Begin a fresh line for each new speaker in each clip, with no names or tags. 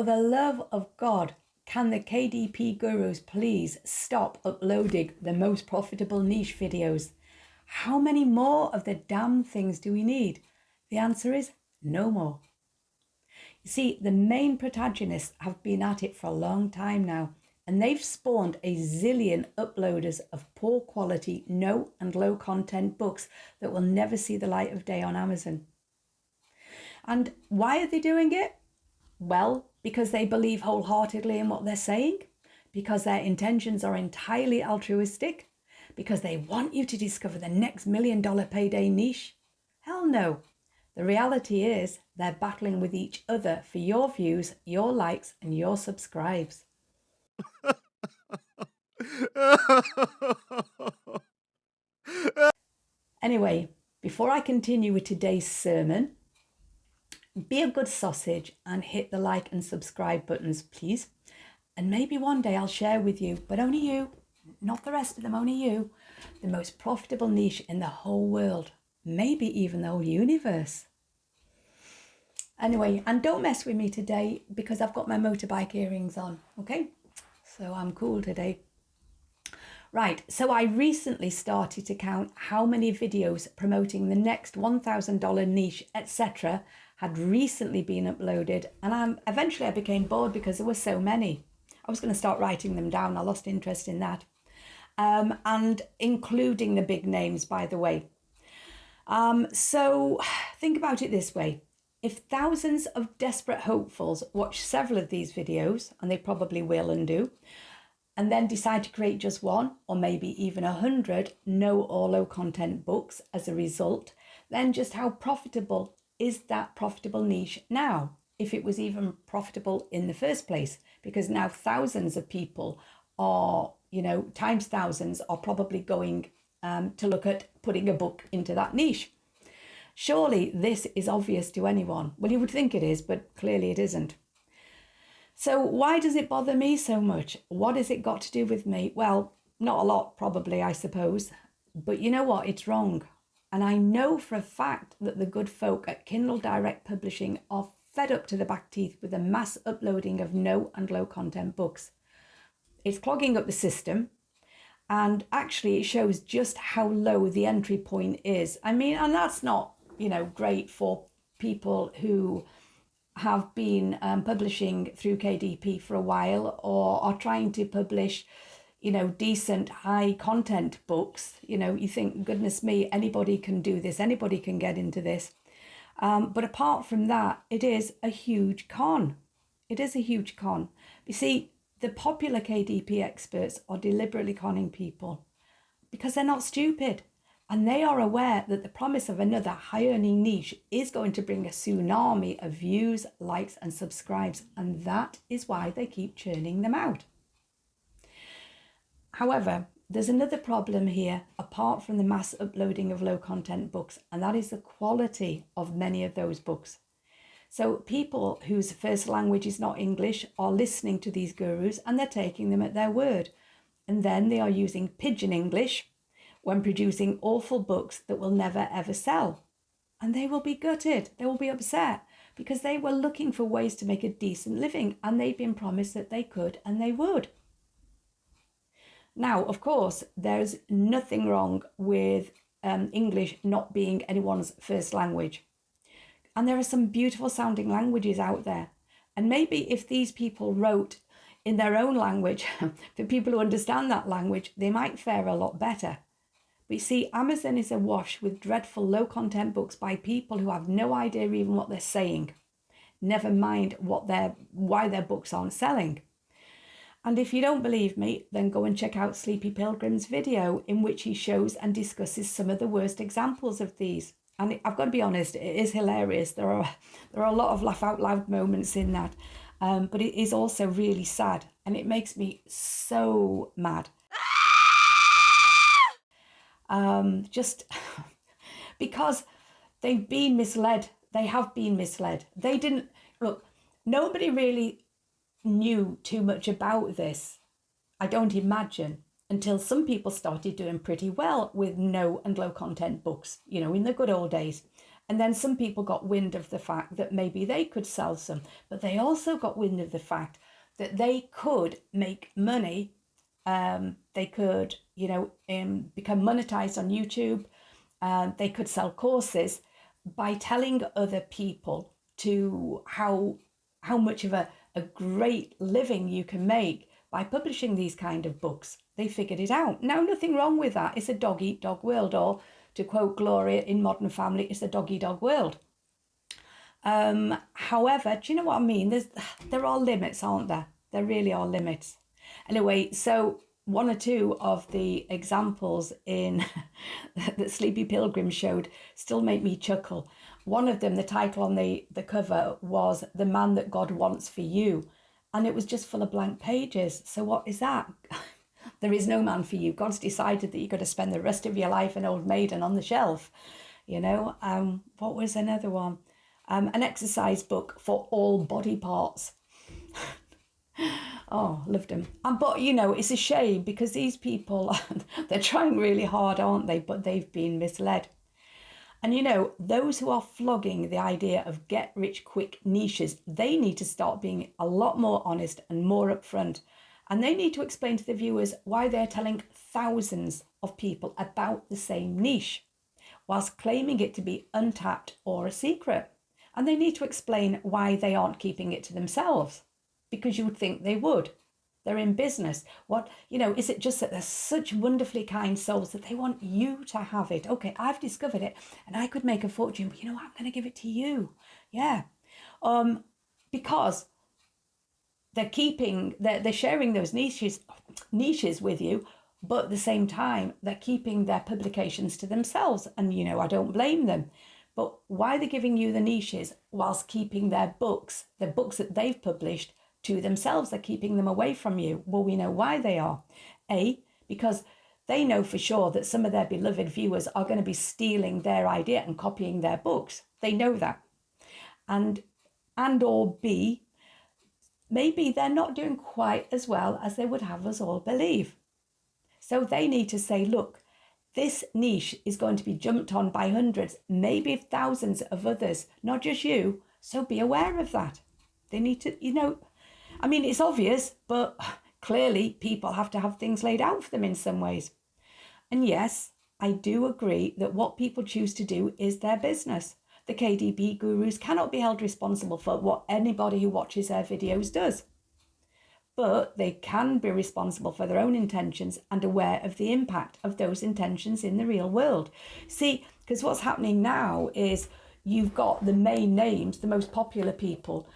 For the love of God, can the KDP gurus please stop uploading the most profitable niche videos? How many more of the damn things do we need? The answer is no more. You see, the main protagonists have been at it for a long time now, and they've spawned a zillion uploaders of poor quality, no and low content books that will never see the light of day on Amazon. And why are they doing it? Well, because they believe wholeheartedly in what they're saying, because their intentions are entirely altruistic, because they want you to discover the next $1 million payday niche. Hell no. The reality is they're battling with each other for your views, your likes, and your subscribes. Anyway, before I continue with today's sermon, be a good sausage and hit the like and subscribe buttons, please. And maybe one day I'll share with you, but only you, not the rest of them, only you, the most profitable niche in the whole world, maybe even the whole universe. Anyway, and don't mess with me today because I've got my motorbike earrings on, okay? So I'm cool today. Right, so I recently started to count how many videos promoting the next $1,000 niche, etc. had recently been uploaded, and eventually I became bored because there were so many. I was going to start writing them down. I lost interest in that. And including the big names, by the way. So think about it this way. If thousands of desperate hopefuls watch several of these videos, and they probably will and do, and then decide to create just one or maybe even 100 no or low content books as a result, then just how profitable is that profitable niche now, if it was even profitable in the first place? Because now thousands of people are, times thousands, are probably going to look at putting a book into that niche. Surely this is obvious to anyone. Well, you would think it is, but clearly it isn't. So why does it bother me so much? What has it got to do with me? Well, not a lot, probably, I suppose. But you know what? It's wrong. And I know for a fact that the good folk at Kindle Direct Publishing are fed up to the back teeth with the mass uploading of no and low content books. It's clogging up the system. And actually, it shows just how low the entry point is. I mean, and that's not, great for people who have been publishing through KDP for a while or are trying to publish, decent high content books. You think, goodness me, anybody can do this. Anybody can get into this. But apart from that, it is a huge con. It is a huge con. You see, the popular KDP experts are deliberately conning people because they're not stupid. And they are aware that the promise of another high-earning niche is going to bring a tsunami of views, likes, and subscribes. And that is why they keep churning them out. However, there's another problem here, apart from the mass uploading of low-content books, and that is the quality of many of those books. So people whose first language is not English are listening to these gurus and they're taking them at their word. And then they are using pidgin English when producing awful books that will never ever sell. And they will be gutted, they will be upset, because they were looking for ways to make a decent living and they've been promised that they could and they would. Now, of course, there's nothing wrong with English not being anyone's first language. And there are some beautiful sounding languages out there. And maybe if these people wrote in their own language, for people who understand that language, they might fare a lot better. But you see, Amazon is awash with dreadful low content books by people who have no idea even what they're saying. Never mind why their books aren't selling. And if you don't believe me, then go and check out Sleepy Pilgrim's video in which he shows and discusses some of the worst examples of these. And I've got to be honest, it is hilarious. There are a lot of laugh out loud moments in that. But it is also really sad. And it makes me so mad. Just because they've been misled. They have been misled. They didn't, look, nobody really knew too much about this, I don't imagine, until some people started doing pretty well with no and low content books, in the good old days. And then some people got wind of the fact that maybe they could sell some, but they also got wind of the fact that they could make money. They could, become monetized on YouTube. They could sell courses by telling other people to how much of a great living you can make by publishing these kind of books. They figured it out. Now, nothing wrong with that. It's a dog eat dog world, or to quote Gloria in Modern Family, it's a dog eat dog world. However, do you know what I mean? There are limits, aren't there? There really are limits. Anyway, so one or two of the examples in that Sleepy Pilgrim showed still make me chuckle. One of them, the title on the cover was "The Man That God Wants for You," and it was just full of blank pages. So what is that? There is no man for you. God's decided that you're going to spend the rest of your life an old maiden on the shelf. What was another one? An exercise book for all body parts. Oh, loved them. But, it's a shame because these people, they're trying really hard, aren't they? But they've been misled. And, those who are flogging the idea of get-rich-quick niches, they need to start being a lot more honest and more upfront. And they need to explain to the viewers why they're telling thousands of people about the same niche, whilst claiming it to be untapped or a secret. And they need to explain why they aren't keeping it to themselves, because you would think they would. They're in business. Is it just that they're such wonderfully kind souls that they want you to have it? Okay, I've discovered it and I could make a fortune, but I'm going to give it to you. Yeah. Because they're sharing those niches with you, but at the same time, they're keeping their publications to themselves. And, I don't blame them. But why are they giving you the niches whilst keeping the books that they've published to themselves? They're keeping them away from you. Well, we know why they are. Because they know for sure that some of their beloved viewers are going to be stealing their idea and copying their books. They know that. And or B, maybe they're not doing quite as well as they would have us all believe. So they need to say, look, this niche is going to be jumped on by hundreds, maybe thousands of others, not just you. So be aware of that. They need to, it's obvious, but clearly people have to have things laid out for them in some ways. And yes, I do agree that what people choose to do is their business. The KDP gurus cannot be held responsible for what anybody who watches their videos does. But they can be responsible for their own intentions and aware of the impact of those intentions in the real world. See, because what's happening now is you've got the main names, the most popular people,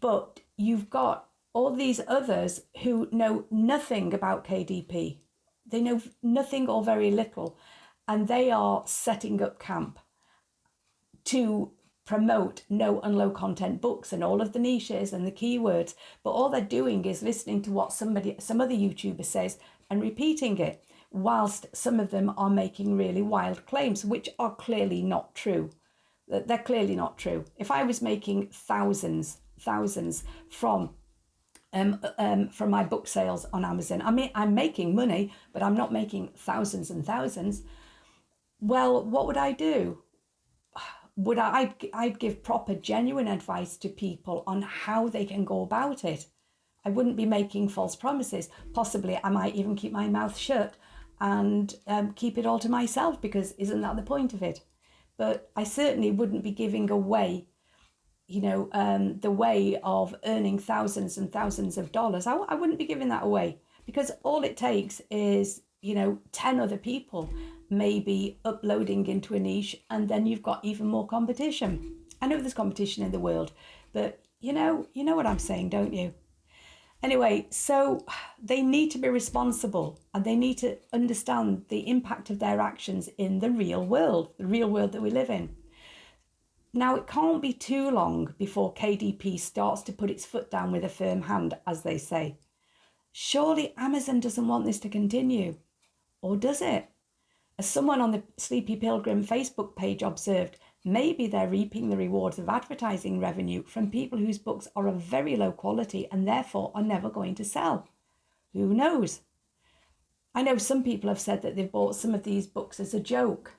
but you've got all these others who know nothing about KDP. They know nothing or very little, and they are setting up camp to promote no and low content books and all of the niches and the keywords, but all they're doing is listening to what some other YouTuber says and repeating it, whilst some of them are making really wild claims which are clearly not true. They're clearly not true. If I was making thousands from my book sales on Amazon, I'm making money, but I'm not making thousands and thousands. Well, what would I do? I'd give proper, genuine advice to people on how they can go about it. I wouldn't be making false promises. Possibly, I might even keep my mouth shut and keep it all to myself, because isn't that the point of it? But I certainly wouldn't be giving away, the way of earning thousands and thousands of dollars. I wouldn't be giving that away, because all it takes is, 10 other people maybe uploading into a niche, and then you've got even more competition. I know there's competition in the world, but you know what I'm saying, don't you? Anyway, so they need to be responsible, and they need to understand the impact of their actions in the real world that we live in. Now, it can't be too long before KDP starts to put its foot down with a firm hand, as they say. Surely Amazon doesn't want this to continue, or does it? As someone on the Sleepy Pilgrim Facebook page observed, maybe they're reaping the rewards of advertising revenue from people whose books are of very low quality and therefore are never going to sell. Who knows? I know some people have said that they've bought some of these books as a joke.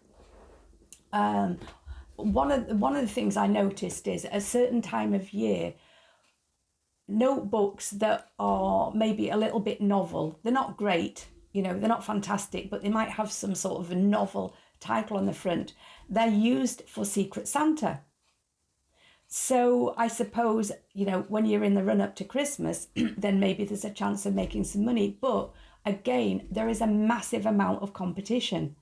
one of the things I noticed is at a certain time of year, notebooks that are maybe a little bit novel, they're not great, you know, they're not fantastic, but they might have some sort of a novel title on the front. They're used for Secret Santa. So I suppose, you know, when you're in the run up to Christmas, then maybe there's a chance of making some money. But again, there is a massive amount of competition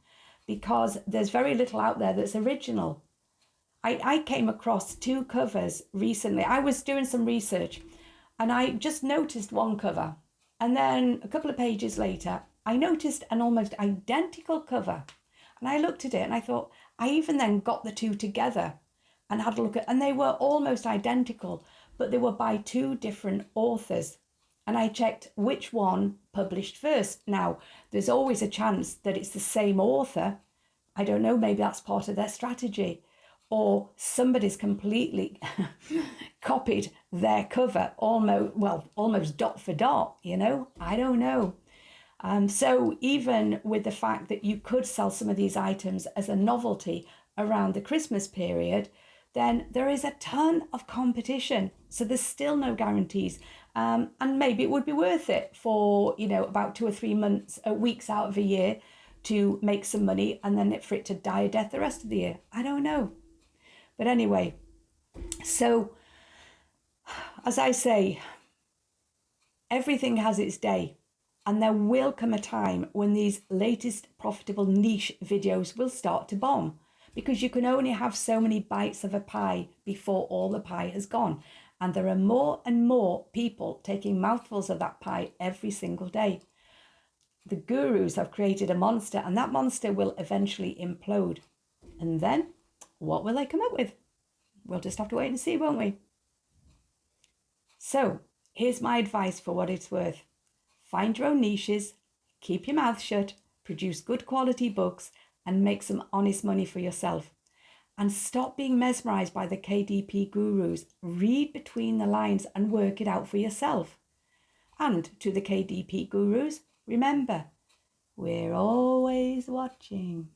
because there's very little out there that's original. I came across 2 covers recently. I was doing some research and I just noticed one cover. And then a couple of pages later, I noticed an almost identical cover. And I looked at it and I thought, I even then got the 2 together and had a look at, and they were almost identical, but they were by 2 different authors. And I checked which one published first. Now, there's always a chance that it's the same author. I don't know, maybe that's part of their strategy. Or somebody's completely copied their cover almost dot for dot, you know? I don't know. So even with the fact that you could sell some of these items as a novelty around the Christmas period, then there is a ton of competition. So there's still no guarantees. And maybe it would be worth it for, you know, about 2 or 3 months, weeks out of a year to make some money and then for it to die a death the rest of the year. I don't know. But anyway, so as I say, everything has its day. And there will come a time when these latest profitable niche videos will start to bomb, because you can only have so many bites of a pie before all the pie has gone. And there are more and more people taking mouthfuls of that pie every single day. The gurus have created a monster, and that monster will eventually implode. And then what will they come up with? We'll just have to wait and see, won't we? So here's my advice for what it's worth. Find your own niches, keep your mouth shut, produce good quality books, and make some honest money for yourself. And stop being mesmerized by the KDP gurus. Read between the lines and work it out for yourself. And to the KDP gurus, remember, we're always watching.